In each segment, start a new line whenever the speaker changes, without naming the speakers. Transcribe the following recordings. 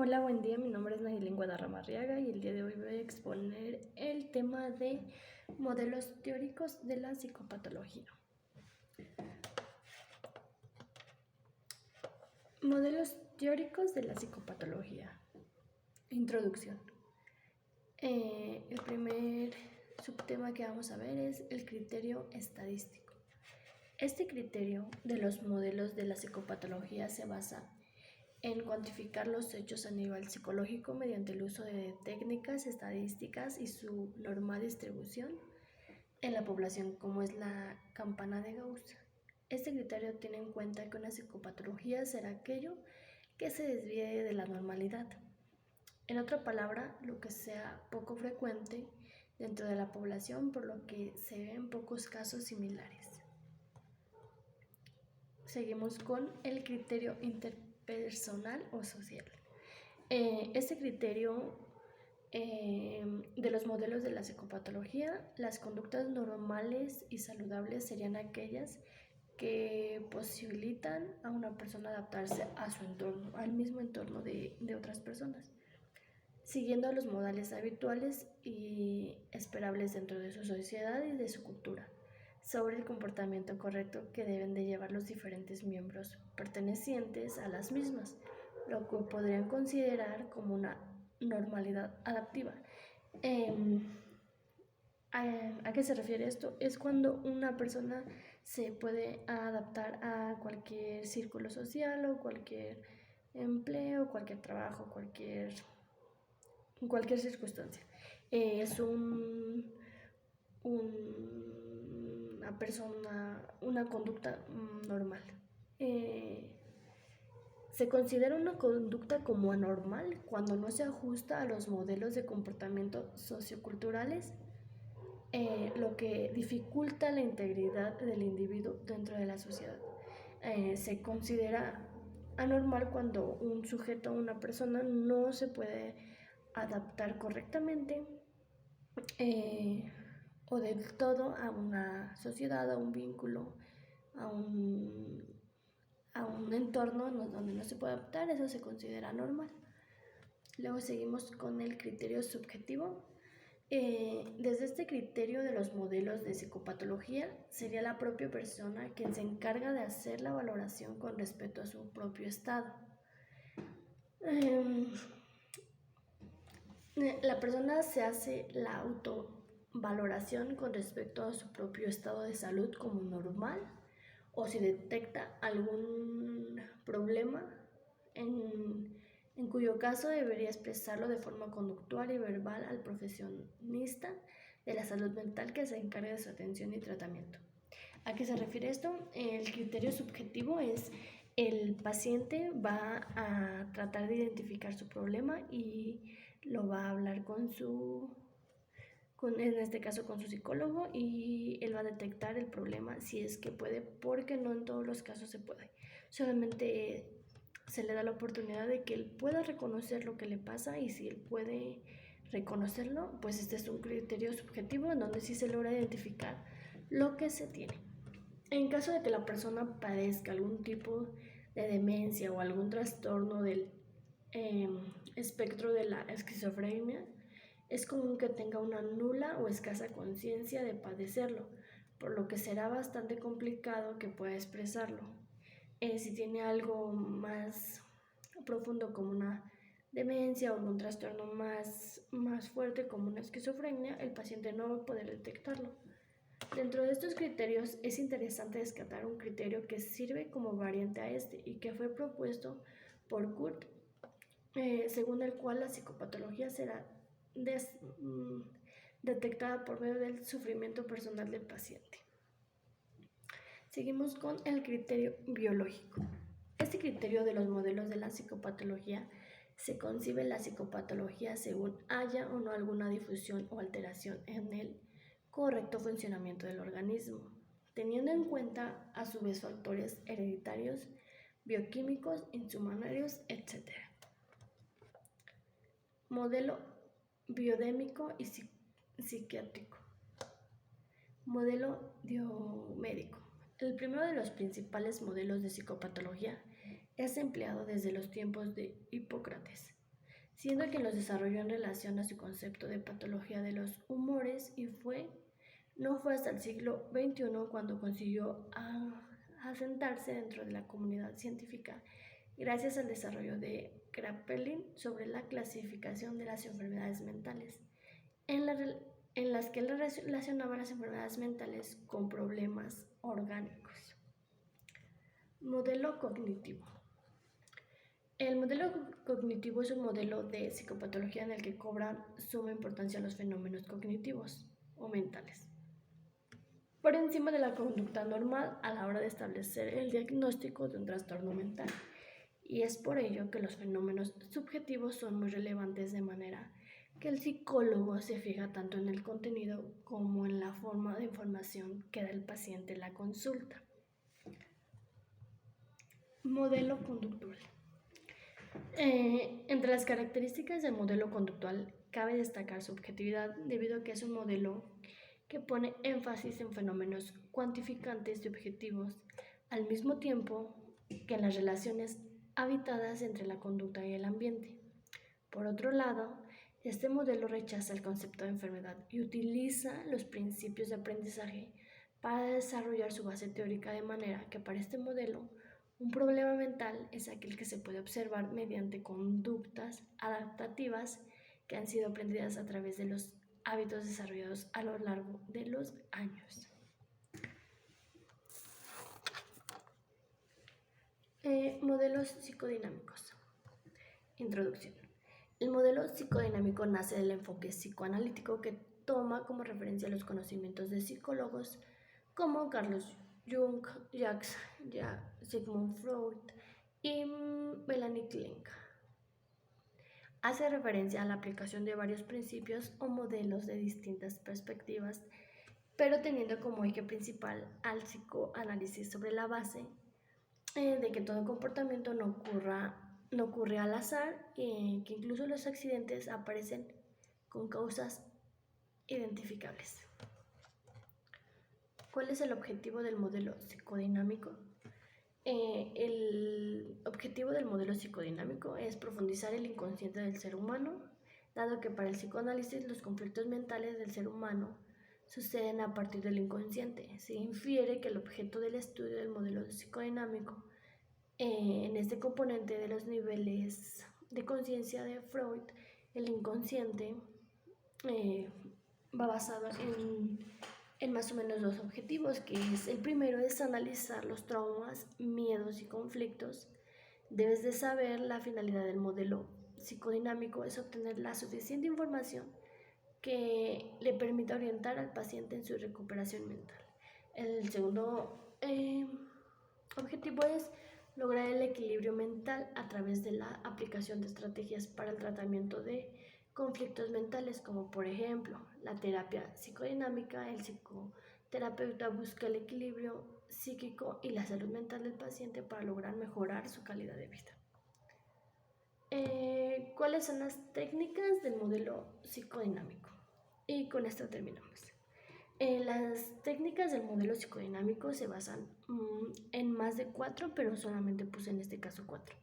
Hola, buen día. Mi nombre es Nayelin Guadarrama Arriaga y el día de hoy voy a exponer el tema de modelos teóricos de la psicopatología. Modelos teóricos de la psicopatología. Introducción. El primer subtema que vamos a ver es el criterio estadístico. Este criterio de los modelos de la psicopatología se basa en cuantificar los hechos a nivel psicológico mediante el uso de técnicas estadísticas y su normal distribución en la población, como es la campana de Gauss. Este criterio tiene en cuenta que una psicopatología será aquello que se desvíe de la normalidad. En otra palabra, lo que sea poco frecuente dentro de la población, por lo que se ven pocos casos similares. Seguimos con el criterio interpersonal o social. Este criterio de los modelos de la psicopatología, las conductas normales y saludables serían aquellas que posibilitan a una persona adaptarse a su entorno, al mismo entorno de otras personas, siguiendo los modales habituales y esperables dentro de su sociedad y de su cultura, sobre el comportamiento correcto que deben de llevar los diferentes miembros pertenecientes a las mismas, lo que podrían considerar como una normalidad adaptiva. ¿A qué se refiere esto? Es cuando una persona se puede adaptar a cualquier círculo social o cualquier empleo, cualquier trabajo, cualquier circunstancia. Es una persona, una conducta normal. Se considera una conducta como anormal cuando no se ajusta a los modelos de comportamiento socioculturales, lo que dificulta la integridad del individuo dentro de la sociedad. Se considera anormal cuando un sujeto o una persona no se puede adaptar correctamente o del todo a una sociedad, a un vínculo, a un entorno donde no se puede adaptar. Eso se considera normal. Luego seguimos con el criterio subjetivo. Desde este criterio de los modelos de psicopatología, sería la propia persona quien se encarga de hacer la valoración con respecto a su propio estado. La persona se hace la autovaloración con respecto a su propio estado de salud como normal, o si detecta algún problema, en cuyo caso debería expresarlo de forma conductual y verbal al profesionista de la salud mental que se encargue de su atención y tratamiento. ¿A qué se refiere esto? El criterio subjetivo es el paciente va a tratar de identificar su problema y lo va a hablar en este caso con su psicólogo, y él va a detectar el problema si es que puede, porque no en todos los casos se puede. Solamente se le da la oportunidad de que él pueda reconocer lo que le pasa, y si él puede reconocerlo, pues este es un criterio subjetivo en donde sí se logra identificar lo que se tiene. En caso de que la persona padezca algún tipo de demencia o algún trastorno del espectro de la esquizofrenia, es común que tenga una nula o escasa conciencia de padecerlo, por lo que será bastante complicado que pueda expresarlo. Si tiene algo más profundo como una demencia o un trastorno más fuerte como una esquizofrenia, el paciente no va a poder detectarlo. Dentro de estos criterios es interesante descartar un criterio que sirve como variante a este y que fue propuesto por Kurt, según el cual la psicopatología será detectada por medio del sufrimiento personal del paciente. Seguimos con el criterio biológico. Este criterio de los modelos de la psicopatología se concibe la psicopatología según haya o no alguna difusión o alteración en el correcto funcionamiento del organismo, teniendo en cuenta a su vez factores hereditarios, bioquímicos, inmunitarios, etc. Modelo biodémico y psiquiátrico. Modelo biomédico. El primero de los principales modelos de psicopatología es empleado desde los tiempos de Hipócrates. siendo que los desarrolló en relación a su concepto de patología de los humores y no fue hasta el siglo XXI cuando consiguió asentarse dentro de la comunidad científica gracias al desarrollo de Kraepelin sobre la clasificación de las enfermedades mentales, en, la, en las que él relacionaba las enfermedades mentales con problemas orgánicos. Modelo cognitivo. El modelo cognitivo es un modelo de psicopatología en el que cobran suma importancia los fenómenos cognitivos o mentales, por encima de la conducta normal a la hora de establecer el diagnóstico de un trastorno mental. Y es por ello que los fenómenos subjetivos son muy relevantes, de manera que el psicólogo se fija tanto en el contenido como en la forma de información que da el paciente en la consulta. Modelo conductual. Entre las características del modelo conductual cabe destacar su objetividad, debido a que es un modelo que pone énfasis en fenómenos cuantificantes y objetivos, al mismo tiempo que en las relaciones habitadas entre la conducta y el ambiente. Por otro lado, este modelo rechaza el concepto de enfermedad y utiliza los principios de aprendizaje para desarrollar su base teórica, de manera que para este modelo un problema mental es aquel que se puede observar mediante conductas adaptativas que han sido aprendidas a través de los hábitos desarrollados a lo largo de los años. Modelos psicodinámicos. Introducción. El modelo psicodinámico nace del enfoque psicoanalítico que toma como referencia los conocimientos de psicólogos como Carlos Jung, Sigmund Freud y Melanie Klein. Hace referencia a la aplicación de varios principios o modelos de distintas perspectivas, pero teniendo como eje principal al psicoanálisis sobre la base de que todo comportamiento no ocurre al azar, y que incluso los accidentes aparecen con causas identificables. ¿Cuál es el objetivo del modelo psicodinámico? El objetivo del modelo psicodinámico es profundizar el inconsciente del ser humano, dado que para el psicoanálisis los conflictos mentales del ser humano suceden a partir del inconsciente. Se infiere que el objeto del estudio del modelo psicodinámico en este componente de los niveles de conciencia de Freud, el inconsciente va basado en más o menos dos objetivos, que es: el primero es analizar los traumas, miedos y conflictos. Debes de saber, la finalidad del modelo psicodinámico es obtener la suficiente información que le permita orientar al paciente en su recuperación mental. El segundo objetivo es lograr el equilibrio mental a través de la aplicación de estrategias para el tratamiento de conflictos mentales, como por ejemplo la terapia psicodinámica. El psicoterapeuta busca el equilibrio psíquico y la salud mental del paciente para lograr mejorar su calidad de vida. ¿Cuáles son las técnicas del modelo psicodinámico? Y con esto terminamos. Las técnicas del modelo psicodinámico se basan en más de 4, pero solamente puse en este caso 4,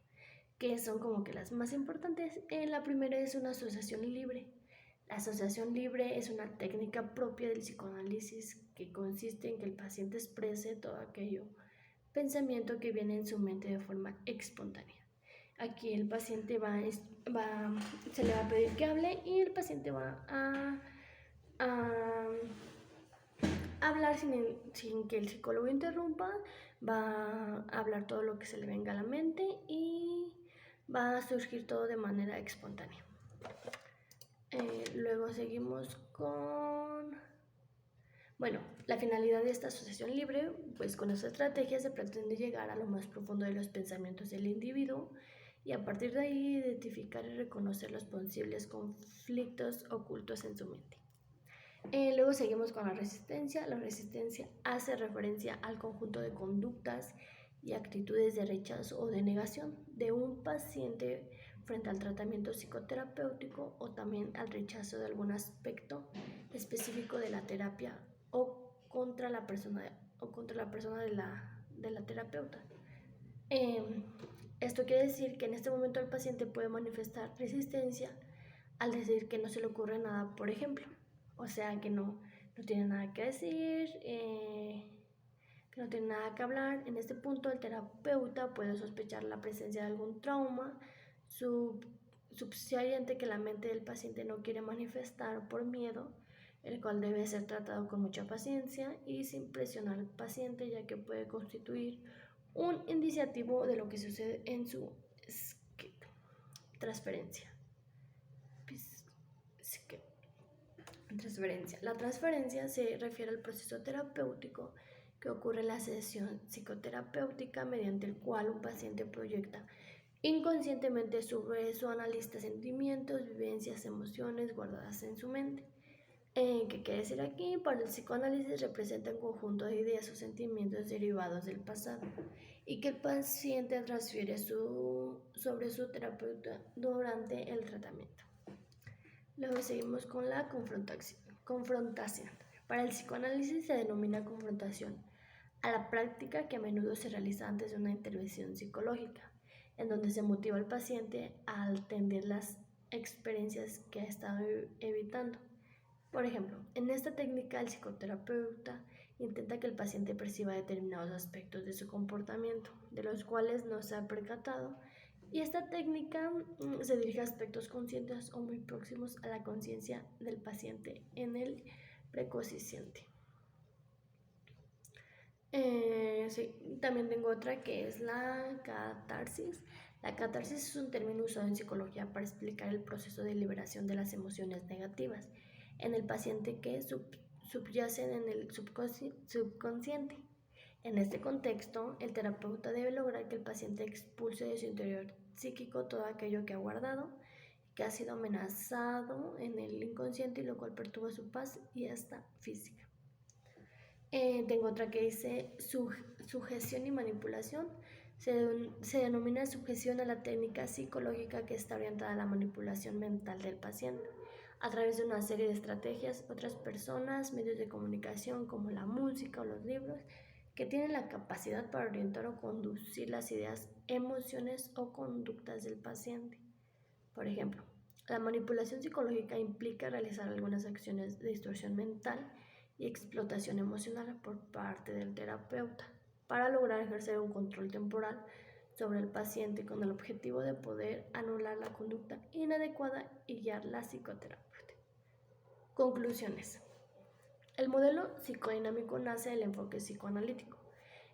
que son como que las más importantes. La primera es una asociación libre. La asociación libre es una técnica propia del psicoanálisis que consiste en que el paciente exprese todo aquello pensamiento que viene en su mente de forma espontánea. Aquí el paciente se le va a pedir que hable y el paciente va a hablar sin que el psicólogo interrumpa. Va a hablar todo lo que se le venga a la mente y va a surgir todo de manera espontánea. Luego seguimos con... Bueno, la finalidad de esta asociación libre, pues con esta estrategia se pretende llegar a lo más profundo de los pensamientos del individuo y a partir de ahí identificar y reconocer los posibles conflictos ocultos en su mente. Luego seguimos con la resistencia. La resistencia hace referencia al conjunto de conductas y actitudes de rechazo o de negación de un paciente frente al tratamiento psicoterapéutico, o también al rechazo de algún aspecto específico de la terapia o contra la persona de la terapeuta. Esto quiere decir que en este momento el paciente puede manifestar resistencia al decir que no se le ocurre nada, por ejemplo. O sea, que no tiene nada que decir, que no tiene nada que hablar. En este punto el terapeuta puede sospechar la presencia de algún trauma subsiguiente que la mente del paciente no quiere manifestar por miedo, el cual debe ser tratado con mucha paciencia y sin presionar al paciente, ya que puede constituir un indiciativo de lo que sucede en su transferencia. La transferencia se refiere al proceso terapéutico que ocurre en la sesión psicoterapéutica, mediante el cual un paciente proyecta inconscientemente sobre su analista sentimientos, vivencias, emociones guardadas en su mente. ¿Qué quiere decir aquí? Para el psicoanálisis representa un conjunto de ideas o sentimientos derivados del pasado y que el paciente transfiere sobre su terapeuta durante el tratamiento. Luego seguimos con la confrontación. Para el psicoanálisis se denomina confrontación a la práctica que a menudo se realiza antes de una intervención psicológica, en donde se motiva al paciente a atender las experiencias que ha estado evitando. Por ejemplo, en esta técnica el psicoterapeuta intenta que el paciente perciba determinados aspectos de su comportamiento, de los cuales no se ha percatado, y esta técnica se dirige a aspectos conscientes o muy próximos a la conciencia del paciente en el preconsciente. Sí, también tengo otra que es la catarsis. La catarsis es un término usado en psicología para explicar el proceso de liberación de las emociones negativas en el paciente que subyacen en el subconsciente. En este contexto, el terapeuta debe lograr que el paciente expulse de su interior psíquico todo aquello que ha guardado, que ha sido amenazado en el inconsciente y lo cual perturba su paz y hasta física. Tengo otra que dice sujeción y manipulación. Se denomina sujeción a la técnica psicológica que está orientada a la manipulación mental del paciente a través de una serie de estrategias, otras personas, medios de comunicación como la música o los libros, que tienen la capacidad para orientar o conducir las ideas, emociones o conductas del paciente. Por ejemplo, la manipulación psicológica implica realizar algunas acciones de distorsión mental y explotación emocional por parte del terapeuta para lograr ejercer un control temporal sobre el paciente con el objetivo de poder anular la conducta inadecuada y guiar la psicoterapia. Conclusiones. El modelo psicodinámico nace del enfoque psicoanalítico.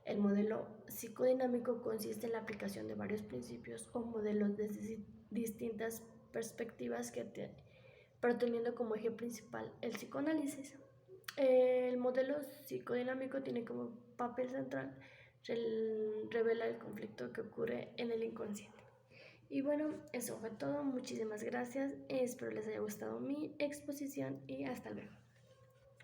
El modelo psicodinámico consiste en la aplicación de varios principios o modelos desde distintas perspectivas pero teniendo como eje principal el psicoanálisis. El modelo psicodinámico tiene como papel central revela el conflicto que ocurre en el inconsciente. Y bueno, eso fue todo. Muchísimas gracias. Espero les haya gustado mi exposición y hasta luego.